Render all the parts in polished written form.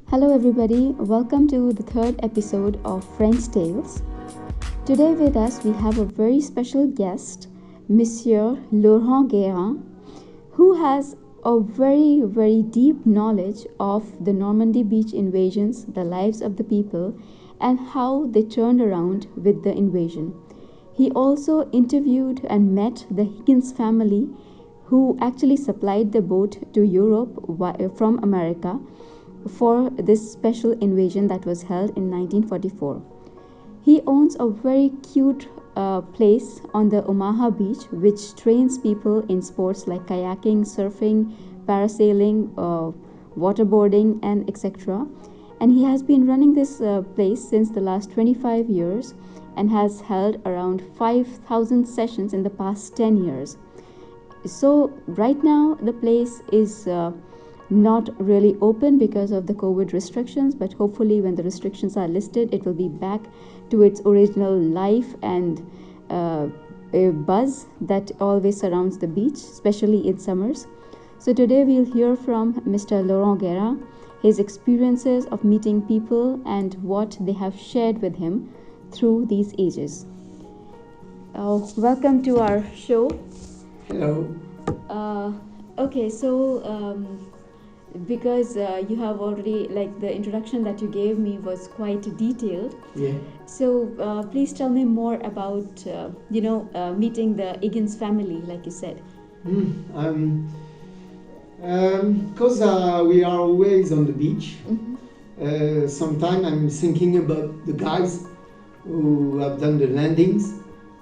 Hello, everybody. Welcome to the third episode of French Tales. Today, with us, we have a very special guest, Monsieur Laurent Guerin, who has a very deep knowledge of the Normandy beach invasions, the lives of the people, and how they turned around with the invasion. He also interviewed and met the Higgins family, who actually supplied the boat to Europe from America for this special invasion that was held in 1944. He owns a very cute place on the Omaha Beach, which trains people in sports like kayaking, surfing, parasailing, waterboarding, and etc. And he has been running this place since the last 25 years and has held around 5,000 sessions in the past 10 years. So, right now, the place is not really open because of the COVID restrictions, but hopefully when the restrictions are lifted, it will be back to its original life and a buzz that always surrounds the beach, especially in summers. So today we'll hear from Mr. Laurent Guerin, his experiences of meeting people and what they have shared with him through these ages. Welcome to our show. Hello. Okay, so because you have already, like, the introduction that you gave me was quite detailed. Yeah. So please tell me more about meeting the Higgins family, like you said. Because we are always on the beach. Mm-hmm. Sometimes I'm thinking about the guys who have done the landings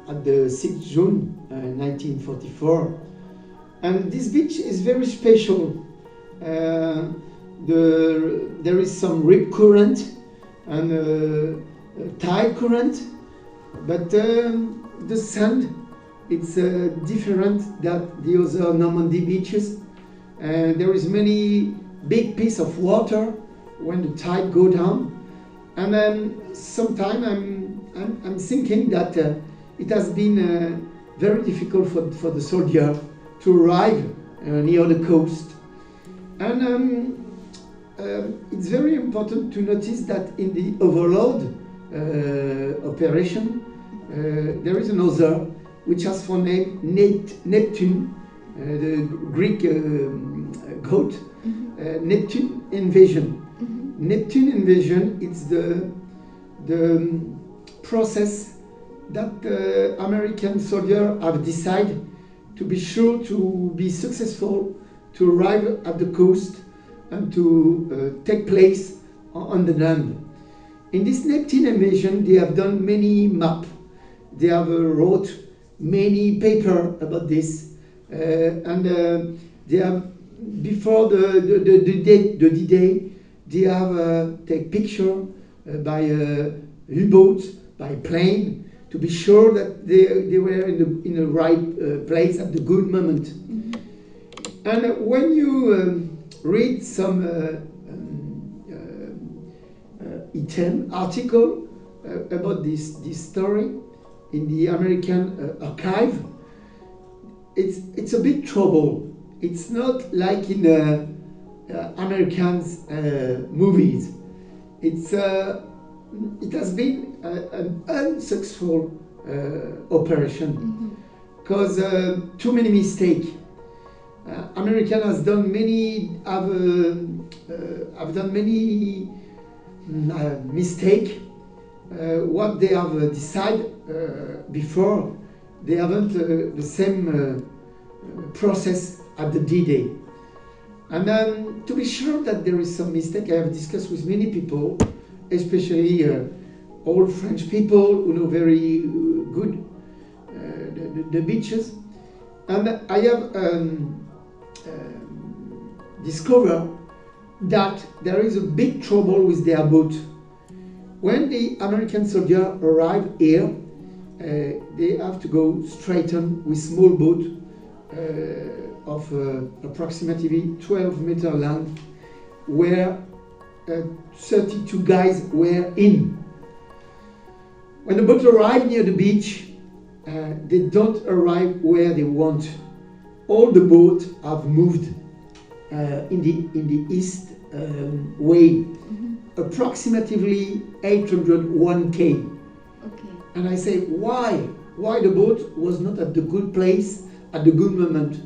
at the 6th June 1944. And this beach is very special. There is some rip current and tide current, but the sand it's different than the other Normandy beaches. There is many big piece of water when the tide go down, and then sometimes I'm thinking that it has been very difficult for the soldier to arrive near the coast. And it's very important to notice that in the overload operation, there is another which has for name Neptune, the Greek god. Mm-hmm. Neptune invasion. Mm-hmm. Neptune invasion is the process that the American soldiers have decided to be sure to be successful to arrive at the coast and to take place on the land. In this Neptune invasion, they have done many maps. They have wrote many paper about this, and they have before the D-Day, they have take picture by U-boat, by plane, to be sure that they were in the right place at the good moment. Mm-hmm. And when you read some article about this story in the American archive, it's a big trouble. It's not like in Americans movies. It has been an unsuccessful operation because too many mistakes. American has done many mistake. What they have decided before, they haven't the same process at the D-Day. And to be sure that there is some mistake, I have discussed with many people, especially old French people who know very good the beaches. And I have discovered that there is a big trouble with their boat. When the American soldiers arrive here, they have to go straighten with small boat of approximately 12 meter long, where 32 guys were in. When the boat arrive near the beach, they don't arrive where they want. All the boats have moved in the east weighed approximately 801 kg. Okay. And I say, why? Why the boat was not at the good place at the good moment?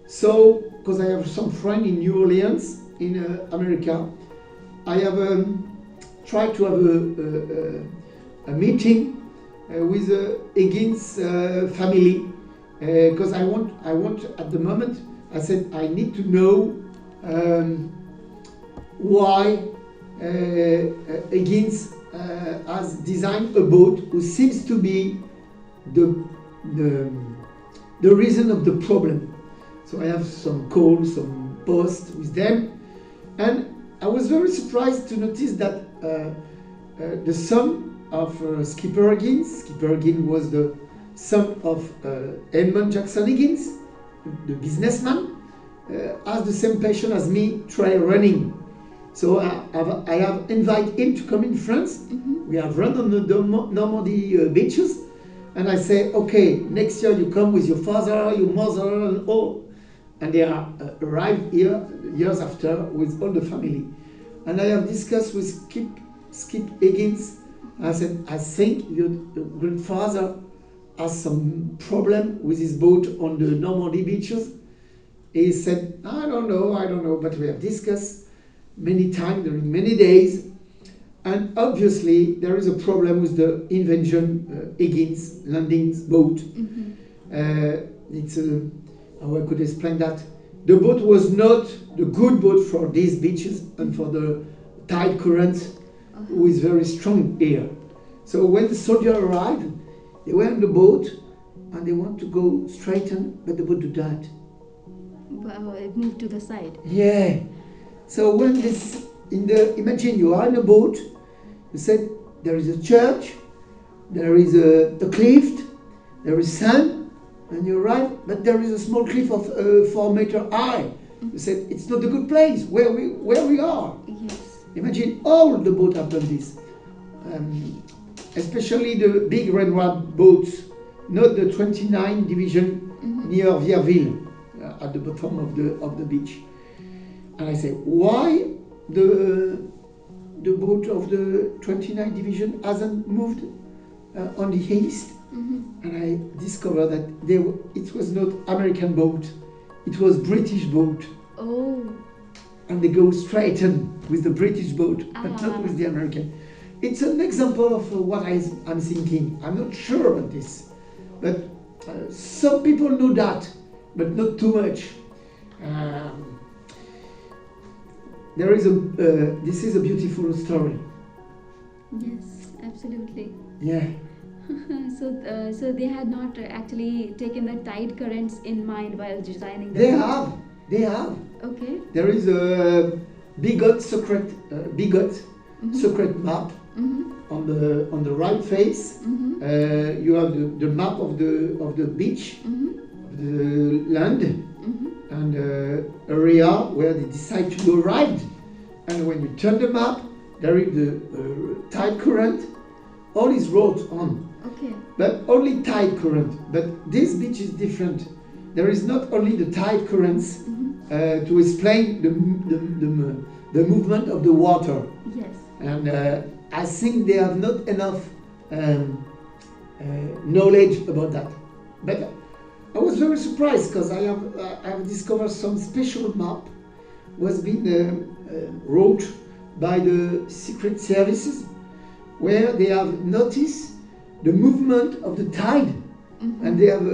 So, because I have some friend in New Orleans, in America, I have tried to have a meeting with the Higgins family, because I want at the moment, I said I need to know why Higgins has designed a boat who seems to be the reason of the problem. So I have some calls, some posts with them, and I was very surprised to notice that the son of Skipper Higgins was the son of Edmund Jackson Higgins, the businessman, has the same passion as me, trail running. So I have invited him to come in France. We have run on the Normandy beaches, and I say, okay, next year you come with your father, your mother, and all. And they are arrived here years after with all the family. And I have discussed with Skip Higgins. I said, I think your grandfather has some problem with his boat on the Normandy beaches. He said, I don't know, but we have discussed many times during many days. And obviously there is a problem with the invention Higgins landing boat. It's how I could explain that. The boat was not the good boat for these beaches and for the tide current, with very strong air. So when the soldier arrived, they were on the boat and they want to go straighten, but the boat did that. Wow, it moved to the side. Yeah. So when this, imagine you are in a boat, you said there is a church, there is a cliff, there is sand, and you arrive, but there is a small cliff of 4 meters high. You said it's not a good place where we are. Yes. Imagine all the boats have done this, especially the big railroad boats, not the 29 division near Vierville, at the bottom of the beach. And I say, why the boat of the 29 division hasn't moved on the east? And I discovered that it was not American boat, it was British boat. Oh. And they go straight in with the British boat, but not with the American. It's an example of what I'm thinking. I'm not sure about this, but some people know that, but not too much. This is a beautiful story. Yes, absolutely. Yeah. So they had not actually taken the tide currents in mind while designing the They have. Okay. There is a bigot secret map on the right face. You have the map of the beach, of the land, and area where they decide to go ride. And when you turn the map, there is the tide current. All is wrote on. Okay. But only tide current. But this beach is different. There is not only the tide currents to explain the movement of the water. Yes. And I think they have not enough knowledge about that. But I was very surprised because I have discovered some special map was being wrote by the secret services, where they have noticed the movement of the tide, and they have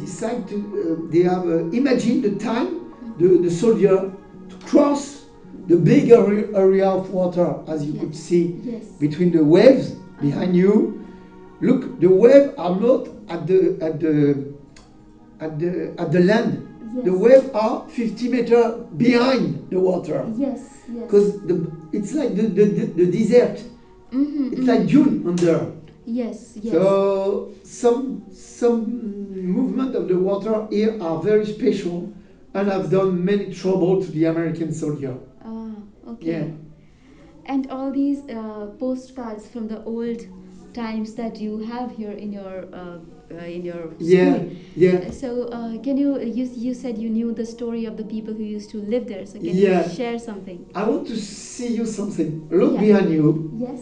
decided to they have imagined the time the soldier to cross the big area of water, as you could see between the waves behind you. Look, the waves are not at the land. Yes. The waves are 50 meters behind the water. Yes. Because it's like the desert. It's like dune under. Yes. So some movement of the water here are very special, and have done many trouble to the American soldier. Okay. Yeah. And all these postcards from the old times that you have here in your in your Yeah, school. yeah, So can you said you knew the story of the people who used to live there. So can yeah. you share something? I want to see you something. Look Yeah. behind you. Yes.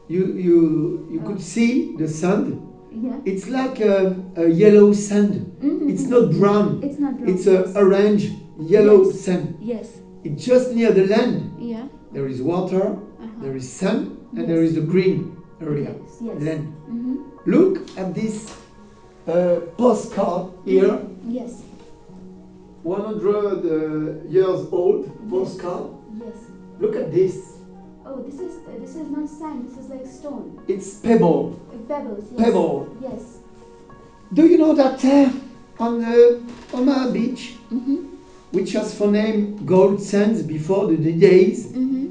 You could see the sand. Yeah. It's like a yellow sand. Mhm, It's mhm. not brown. It's not brown. It's a Yes. orange, yellow Yes. sand. Yes. It's just near the land. Yeah. There is water, there is sun, and there Yes. is the green area, Yes. Yes. land. Mm-hmm. Look at this postcard here, Yes. 100 years old postcard. Yes. Look at this. Oh, this is not sand. This is like stone. It's pebble. Pebbles. Yes. Pebble. Yes. Do you know that on Omaha Beach, Mm-hmm. which has for name Gold Sands before the days, Mm-hmm.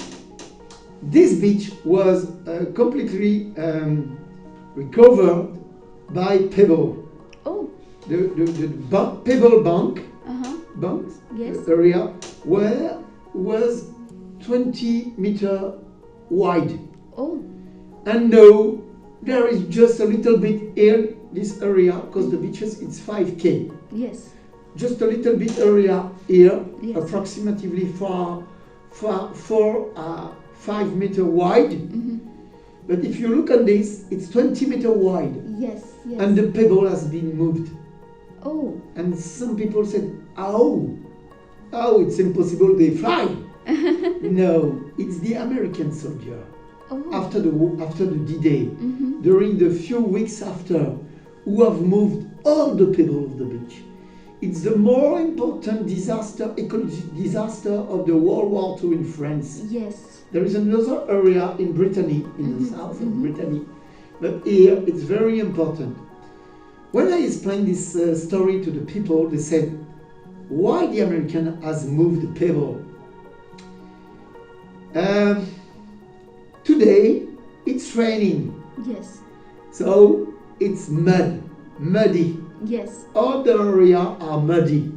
this beach was completely recovered by pebble. Oh. The pebble banks Yes. area was 20-meter wide. Oh. And now there is just a little bit in this area because the beaches it's 5K. Yes. Just a little bit area here, Yes. approximately 5 meter wide. Mm-hmm. But if you look at this, it's 20-meter wide, Yes. Yes. and the pebble has been moved. Oh. And some people said, "Oh, it's impossible. They fly." No, it's the American soldier. Oh. After the D-Day, Mm-hmm. during the few weeks after, who have moved all the pebble of the beach. It's the more important ecological disaster of the World War II in France. Yes. There is another area in Brittany, in the south of Brittany, but here it's very important. When I explained this story to the people, they said, why the American has moved the pebble? Today, it's raining, Yes. so it's muddy. Yes. All the area are muddy.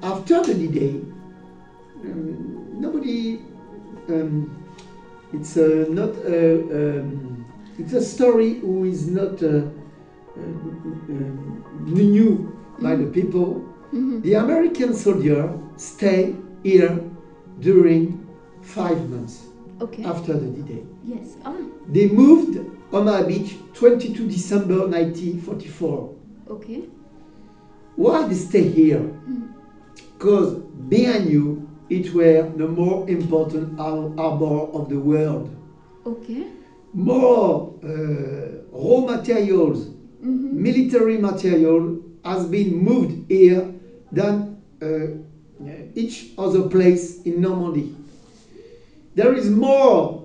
After the D-Day, nobody. It's not. It's a story who is not new by the people. Mm-hmm. The American soldier stay here during 5 months Okay. after the D-Day. Yes. They moved Omaha Beach 22 December 1944. Okay. Why they stay here? Mm. Because behind you, it were the more important harbor of the world. Okay. More raw materials, Mm-hmm. military material has been moved here than each other place in Normandy. There is more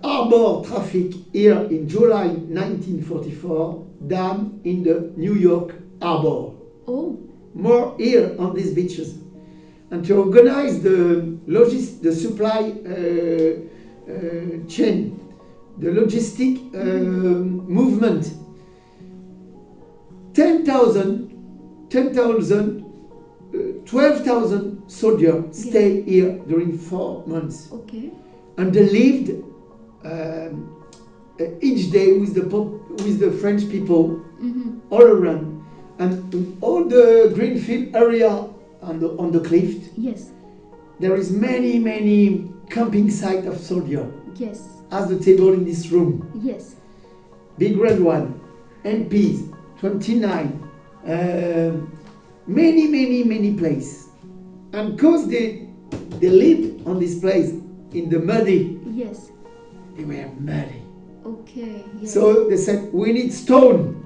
harbor traffic here in July 1944 than in the New York harbor. Oh. More here on these beaches. And to organize the supply chain, the logistic movement, 12,000 soldiers stay here during 4 months. Okay. And they lived each day with the French people Mm-hmm. all around. And in all the greenfield area on the cliff, Yes. there is many camping site of soldier. Yes. As the table in this room, Yes. big red one, MPs, 29, many places. And because they lived on this place in the muddy, Yes. they were muddy. Okay. Yes. So they said, we need stone.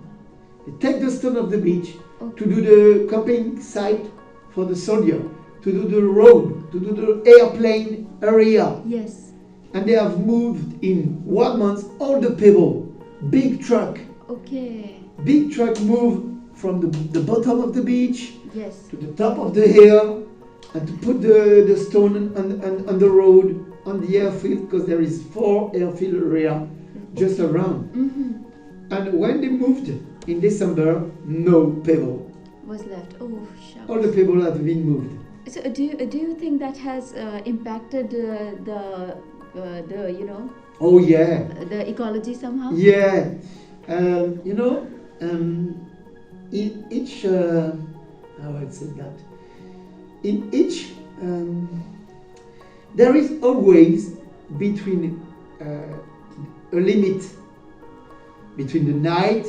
They take the stone of the beach Okay. to do the camping site for the soldier, to do the road, to do the airplane area. Yes. And they have moved in 1 month all the pebble. Big truck move from the bottom of the beach Yes. to the top of the hill, and to put the stone on the road, on the airfield, because there is 4 airfield area just around. Mm-hmm. And when they moved in December, no pebble. Was left. Oh, shucks. All the pebble have been moved. So do you think that has impacted the Oh yeah, the ecology somehow? yeah. in each, how I say that, in each, there is always between a limit between the night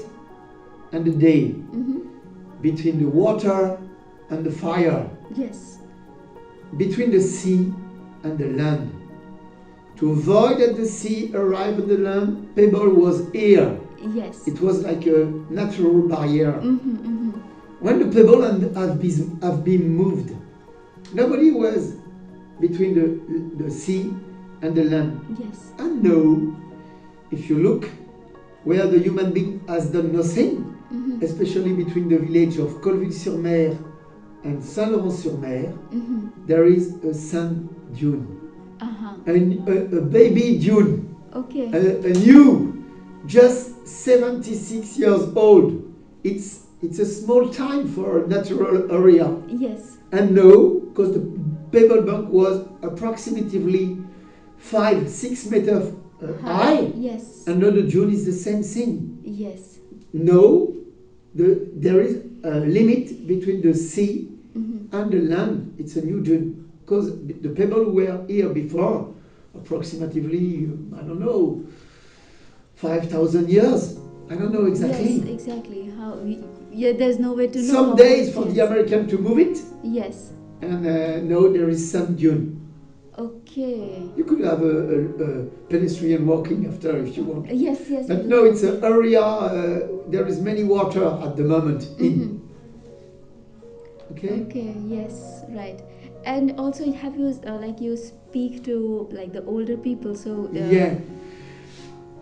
and the day, between the water and the fire, Yes. between the sea and the land. To avoid that the sea arrive at the land, pebble was here. Yes. It was like a natural barrier. When the pebble have been moved, nobody was between the sea and the land. Yes. And now, if you look where the human being has done nothing, especially between the village of Colville-sur-Mer and Saint-Laurent-sur-Mer, there is a sand dune, a baby dune, Okay. a new, just 76 years old. It's a small time for a natural area. Yes. And now, because the pebble bank was approximately 5-6 meters high, Yes. and now the dune is the same thing. Yes. No, there is a limit between the sea and the land. It's a new dune. Because the pebble were here before, approximately, I don't know, 5,000 years. I don't know exactly. Yes, exactly. There's no way to know. Some days for the American to move it, Yes. and now there is some dune. Okay. You could have a pedestrian walking after if you want. Yes, yes. But no, it's an area, there is many water at the moment in. Okay? Okay, yes, right. And also have you, you speak to like the older people, so... Yeah.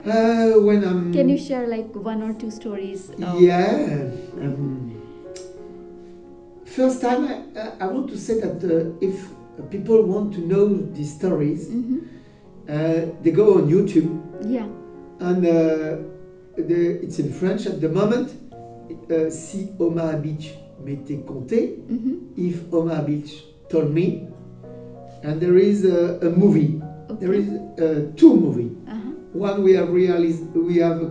When I'm... Can you share like one or two stories? Yeah. First time, I want to say that if people want to know these stories, they go on YouTube. Yeah. And it's in French at the moment. Si Omaha Beach m'était compté, if Omaha Beach told me. And there is a movie. Okay. There is two movies. One we have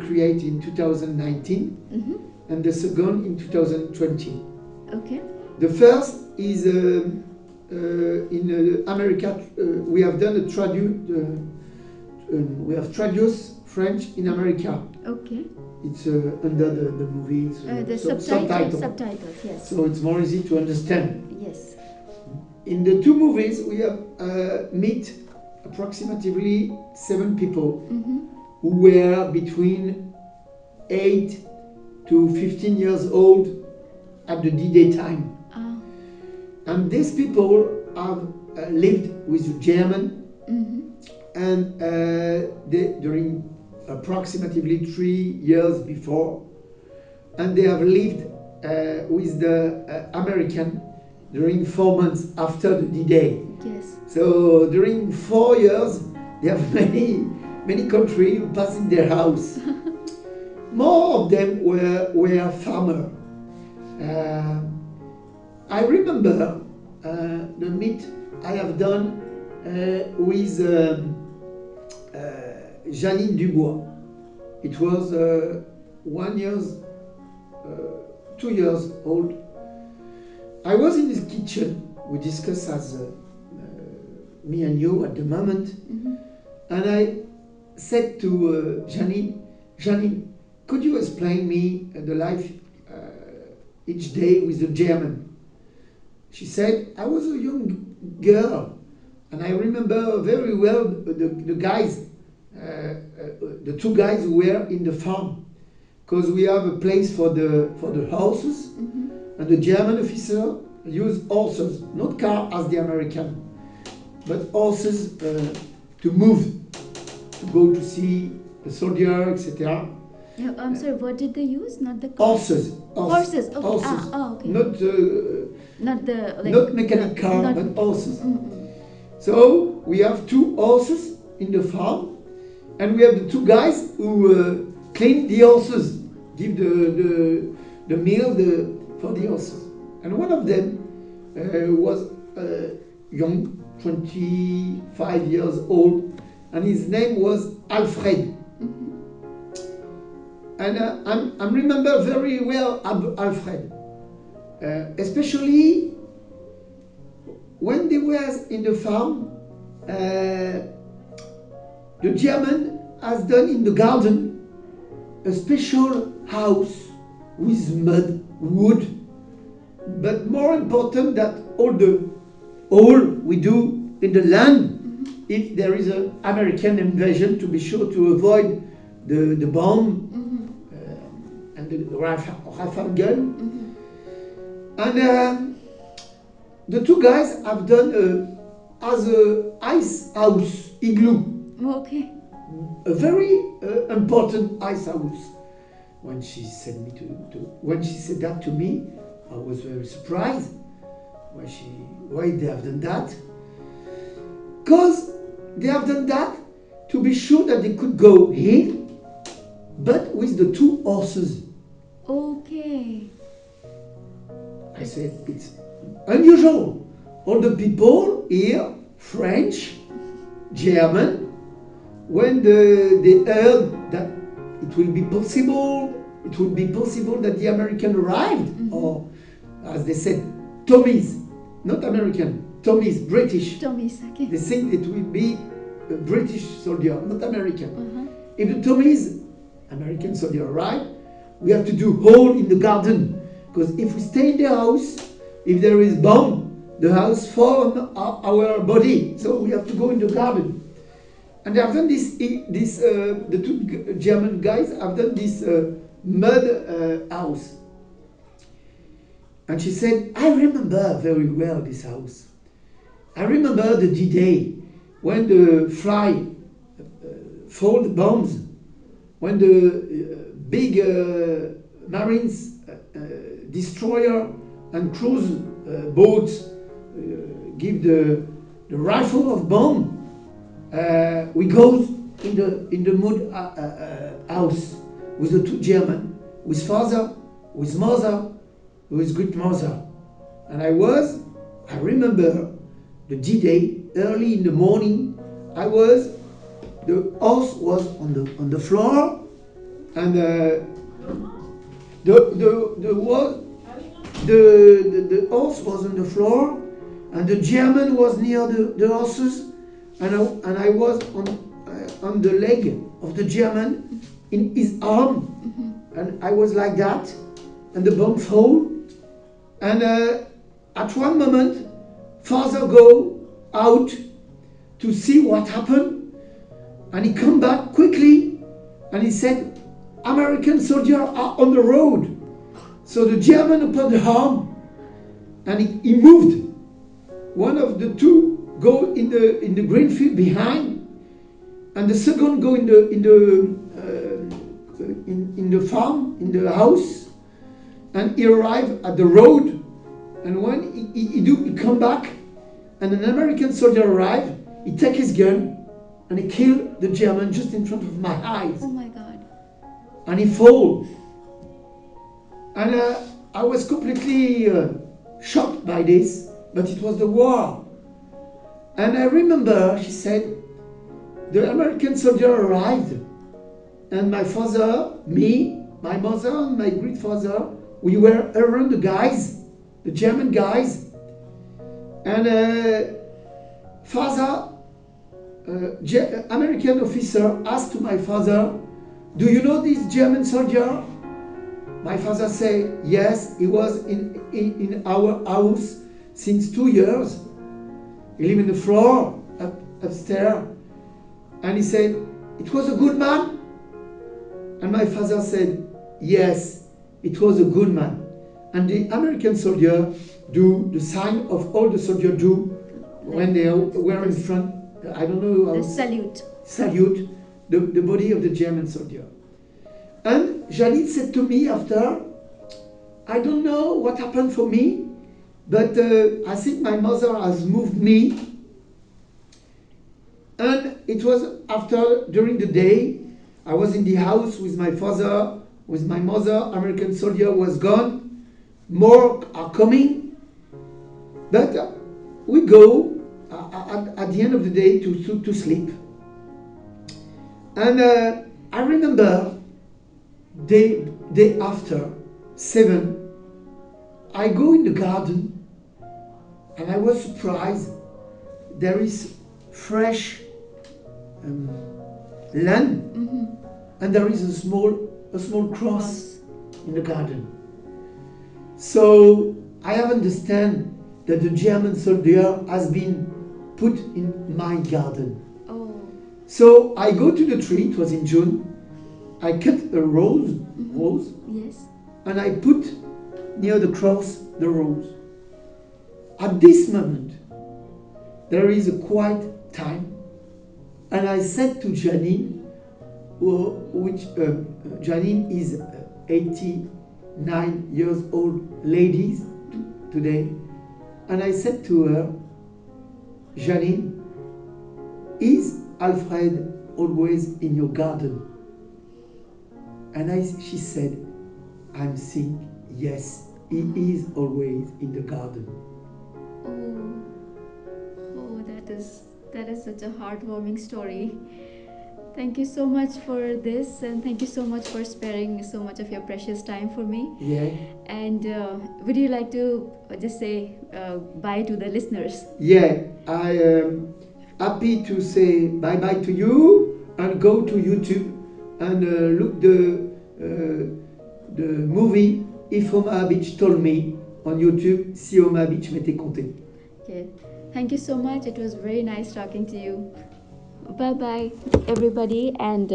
created in 2019, and the second in 2020. Okay. The first is in America. We have done we have traduced French in America. Okay. It's under the movie. The subtitle. Subtitles, yes. So it's more easy to understand. Yes. In the two movies, we have meet approximately 7 people who were between 8 to 15 years old at the D-Day time. And these people have lived with the German, and during approximately 3 years before, and they have lived with the American during 4 months after the D-Day. Yes. So during 4 years, they have many countries who pass in their house. More of them were farmers. I remember the meet I have done with Janine Dubois. It was 2 years old. I was in his kitchen. We discussed as me and you at the moment, and I said to Janine, could you explain me the life each day with the German? She said, I was a young girl, and I remember very well the guys, the 2 guys who were in the farm, because we have a place for the horses, and the German officer used horses, not car as the American, but horses to move, to go to see the soldier, etc. Yeah, I'm sorry, what did they use? Not the car? Horses. Horses, okay. Horses. Okay. Not mechanic car, but horses. So we have 2 horses in the farm, and we have the 2 guys who clean the horses, give the meal for the horses. And one of them was young, 25 years old, and his name was Alfred. And I remember very well Alfred, especially when they were in the farm. The German has done in the garden a special house with mud, wood, but more important that all we do in the land, if there is an American invasion, to be sure to avoid the bomb and the rifle gun. And the two guys have done as a ice house igloo. Okay. A very important ice house. When she said when she said that to me, I was very surprised. Why they have done that? Because they have done that to be sure that they could go in, but with the two horses. Okay. I said it's unusual. All the people here, French, German, when they heard that it will be possible that the American arrived, or as they said, Tommies, not American, Tommies, British. Tommies, okay. They think it will be a British soldier, not American. If the Tommies, American soldier, arrive, we have to do hole in the garden, because if we stay in the house, if there is bomb, the house fall on our body, so we have to go in the garden. And they have done the two German guys have done this mud house. And she said, I remember very well this house. I remember the D-Day, when the fly fall the bombs, when the big Marines destroyer and cruise boats give the rifle of bomb. We go in the mud house with the two German, with father, with mother, with great mother. And I remember the D-Day, early in the morning, the horse was on the floor, and the horse was on the floor, and the German was near the horses, and I was on the leg of the German in his arm, and I was like that, and the bomb fell, and at one moment, father go out to see what happened, and he come back quickly, and he said, American soldiers are on the road. So the German opened the arm, and he moved. One of the two go in the green field behind, and the second go in the farm, in the house, and he arrived at the road. And when he come back, and an American soldier arrived, he take his gun, and he killed the German just in front of my eyes. Oh my God! And he fall. And I was completely shocked by this, but it was the war. And I remember, she said, the American soldier arrived, and my father, me, my mother, and my great father, we were around the guys, the German guys, and father, American officer asked to my father, do you know this German soldier? My father said, yes, he was in our house since 2 years. He lived in the floor, upstairs. And he said, it was a good man? And my father said, yes, it was a good man. And the American soldier do the sign of all the soldiers do when they were in front, I don't know how. The salute. Salute the body of the German soldier. And Jalit said to me after, I don't know what happened for me, but I think my mother has moved me. And it was during the day, I was in the house with my father, with my mother, American soldier was gone, more are coming, but we go at the end of the day to sleep. And I remember day after 7, I go in the garden and I was surprised. There is fresh land, and there is a small cross in the garden. So I have understand that the German soldier has been put in my garden. Oh. So I go to the tree. It was in June. I cut a rose, Yes. and I put near the cross the rose. At this moment, there is a quiet time, and I said to Janine, Janine is 89 years old lady today, and I said to her, Janine, is Alfred always in your garden? And she said, I'm saying, yes, he is always in the garden. Oh, that is such a heartwarming story. Thank you so much for this, and thank you so much for sparing so much of your precious time for me. Yeah. And would you like to just say bye to the listeners? Yeah, I am happy to say bye bye to you and go to YouTube and look the movie If Omaha Beach Told Me on YouTube. Si Omaha Beach m'était compté. Okay. Thank you so much. It was very nice talking to you. Bye bye, everybody, and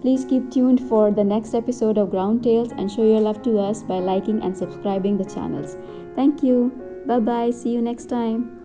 please keep tuned for the next episode of Ground Tales and show your love to us by liking and subscribing the channels. Thank you. Bye bye. See you next time.